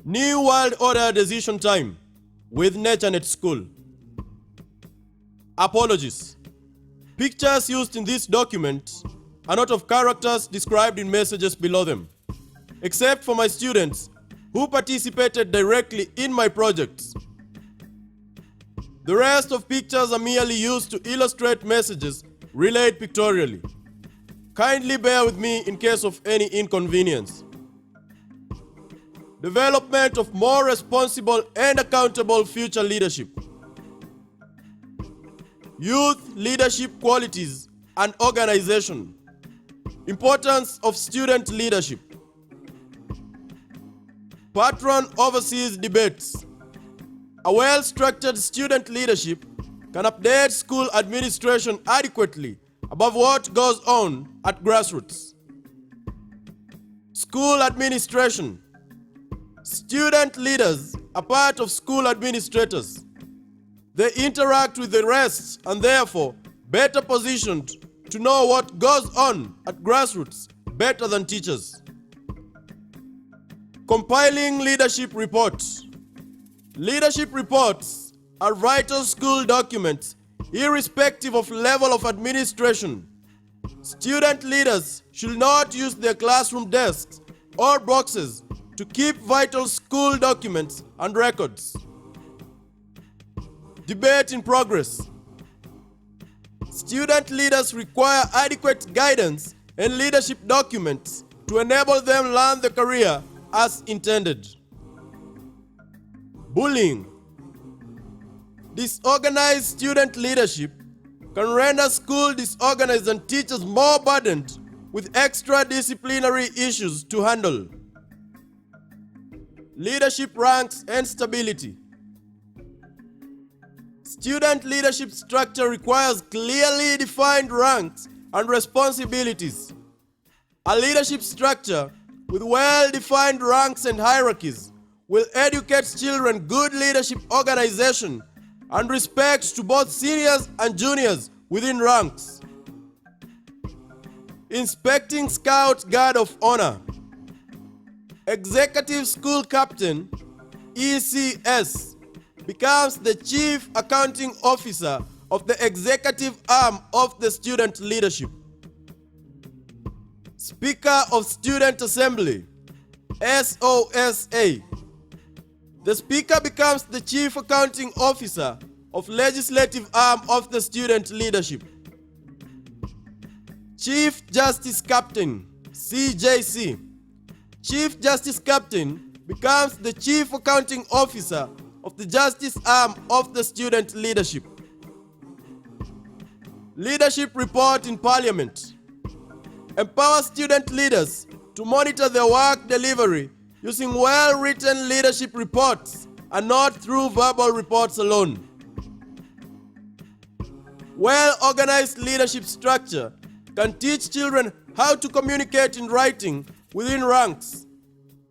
New World Order Decision Time with NATURENETSCHOOL. Apologies. Pictures used in this document are not of characters described in messages below them, except for my students who participated directly in my projects. The rest of pictures are merely used to illustrate messages relayed pictorially. Kindly bear with me in case of any inconvenience. Development of more responsible and accountable future leadership. Youth leadership qualities and organization. Importance of student leadership. Patron oversees debates. A well-structured student leadership can update school administration adequately above what goes on at grassroots. School administration. Student leaders are part of school administrators. They interact with the rest and therefore better positioned to know what goes on at grassroots better than teachers. Compiling leadership reports. Leadership reports are vital school documents irrespective of level of administration. Student leaders should not use their classroom desks or boxes to keep vital school documents and records. Debate in progress. Student leaders require adequate guidance and leadership documents to enable them learn the career as intended. Bullying. Disorganized student leadership can render school disorganized and teachers more burdened with extra disciplinary issues to handle. Leadership ranks and stability. Student leadership structure requires clearly defined ranks and responsibilities. A leadership structure with well-defined ranks and hierarchies will educate children good leadership organization and respect to both seniors and juniors within ranks. Inspecting Scout Guard of Honor. Executive School Captain, ECS, becomes the Chief Accounting Officer of the executive arm of the student leadership. Speaker of Student Assembly, SOSA. The Speaker becomes the Chief Accounting Officer of legislative arm of the student leadership. Chief Justice Captain, CJC. Chief Justice Captain becomes the Chief Accounting Officer of the Justice arm of the student leadership. Leadership report in Parliament. Empower student leaders to monitor their work delivery using well-written leadership reports and not through verbal reports alone. Well-organized leadership structure can teach children how to communicate in writing within ranks.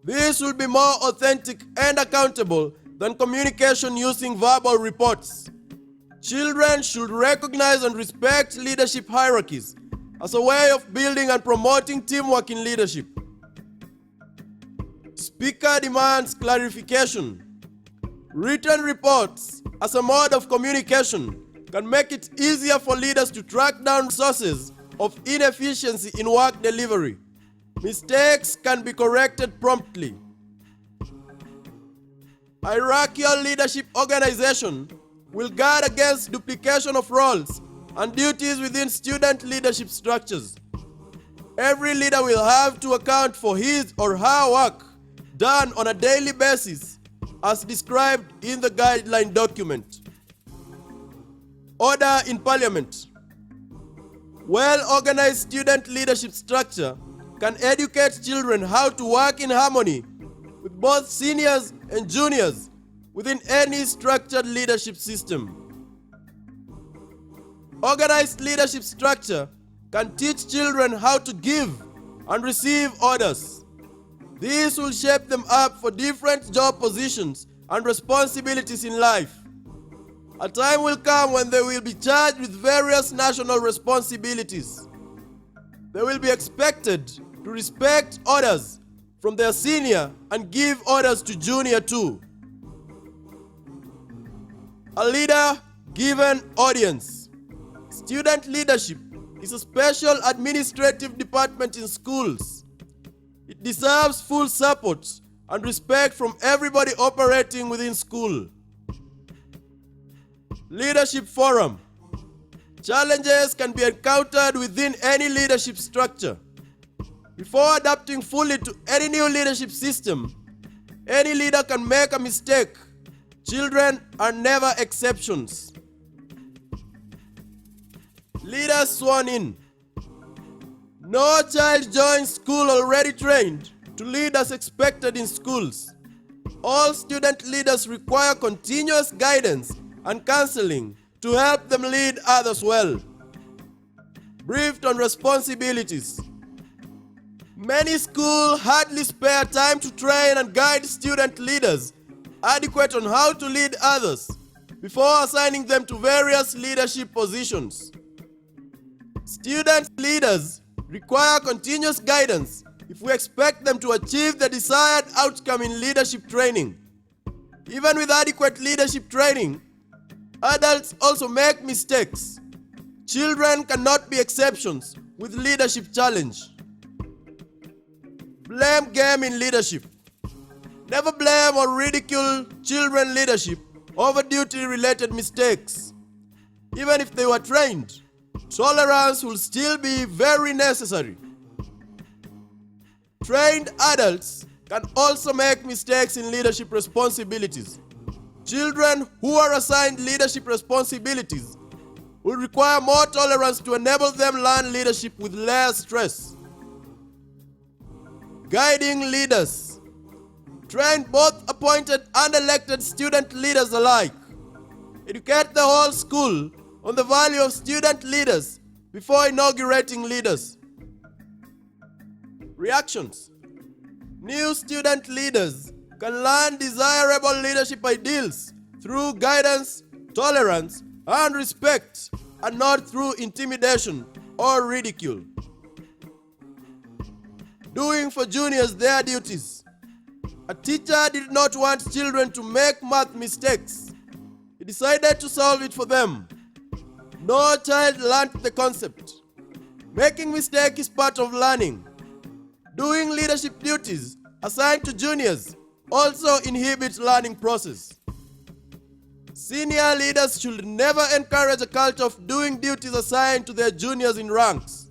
This will be more authentic and accountable than communication using verbal reports. Children should recognize and respect leadership hierarchies as a way of building and promoting teamwork in leadership. Speaker demands clarification. Written reports as a mode of communication can make it easier for leaders to track down sources of inefficiency in work delivery. Mistakes can be corrected promptly. Hierarchical leadership organization will guard against duplication of roles and duties within student leadership structures. Every leader will have to account for his or her work done on a daily basis as described in the guideline document. Order in Parliament. Well-organized student leadership structure can educate children how to work in harmony with both seniors and juniors within any structured leadership system. Organized leadership structure can teach children how to give and receive orders. This will shape them up for different job positions and responsibilities in life. A time will come when they will be charged with various national responsibilities. They will be expected to respect orders, from their senior and give orders to junior too. A leader given audience. Student leadership is a special administrative department in schools. It deserves full support and respect from everybody operating within school. Leadership forum. Challenges can be encountered within any leadership structure. Before adapting fully to any new leadership system, any leader can make a mistake. Children are never exceptions. Leaders sworn in. No child joins school already trained to lead as expected in schools. All student leaders require continuous guidance and counseling to help them lead others well. Briefed on responsibilities. Many schools hardly spare time to train and guide student leaders adequate on how to lead others before assigning them to various leadership positions. Student leaders require continuous guidance if we expect them to achieve the desired outcome in leadership training. Even with adequate leadership training, adults also make mistakes. Children cannot be exceptions with leadership challenge. Blame game in leadership. Never blame or ridicule children leadership over duty-related mistakes. Even if they were trained, tolerance will still be very necessary. Trained adults can also make mistakes in leadership responsibilities. Children who are assigned leadership responsibilities will require more tolerance to enable them learn leadership with less stress. Guiding leaders. Train both appointed and elected student leaders alike. Educate the whole school on the value of student leaders before inaugurating leaders. Reactions. New student leaders can learn desirable leadership ideals through guidance, tolerance, and respect, and not through intimidation or ridicule. Doing for juniors their duties. A teacher did not want children to make math mistakes. He decided to solve it for them. No child learned the concept. Making mistakes is part of learning. Doing leadership duties assigned to juniors also inhibits learning process. Senior leaders should never encourage a culture of doing duties assigned to their juniors in ranks.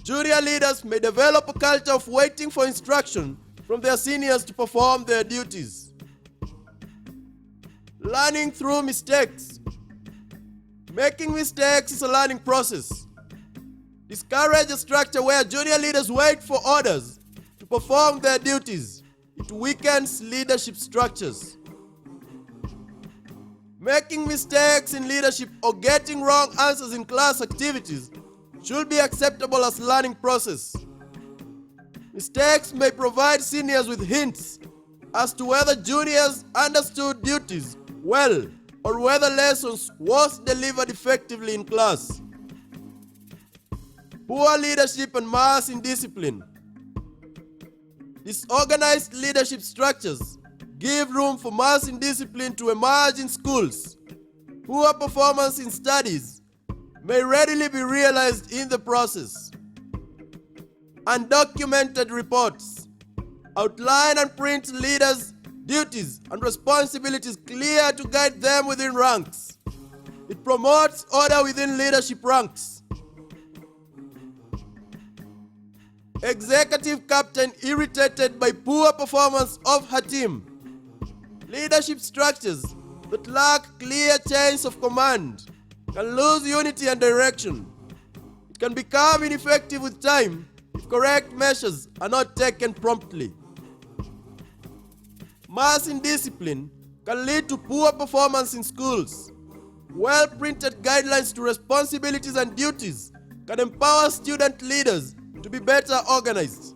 Junior leaders may develop a culture of waiting for instruction from their seniors to perform their duties. Learning through mistakes. Making mistakes is a learning process. Discourage a structure where junior leaders wait for orders to perform their duties. It weakens leadership structures. Making mistakes in leadership or getting wrong answers in class activities should be acceptable as learning process. Mistakes may provide seniors with hints as to whether juniors understood duties well or whether lessons was delivered effectively in class. Poor leadership and mass indiscipline. Disorganized leadership structures give room for mass indiscipline to emerge in schools. Poor performance in studies may readily be realized in the process. Undocumented reports. Outline and print leaders' duties and responsibilities clear to guide them within ranks. It promotes order within leadership ranks. Executive captain irritated by poor performance of her team. Leadership structures that lack clear chains of command can lose unity and direction. It can become ineffective with time if correct measures are not taken promptly. Mass indiscipline can lead to poor performance in schools. Well-printed guidelines to responsibilities and duties can empower student leaders to be better organized.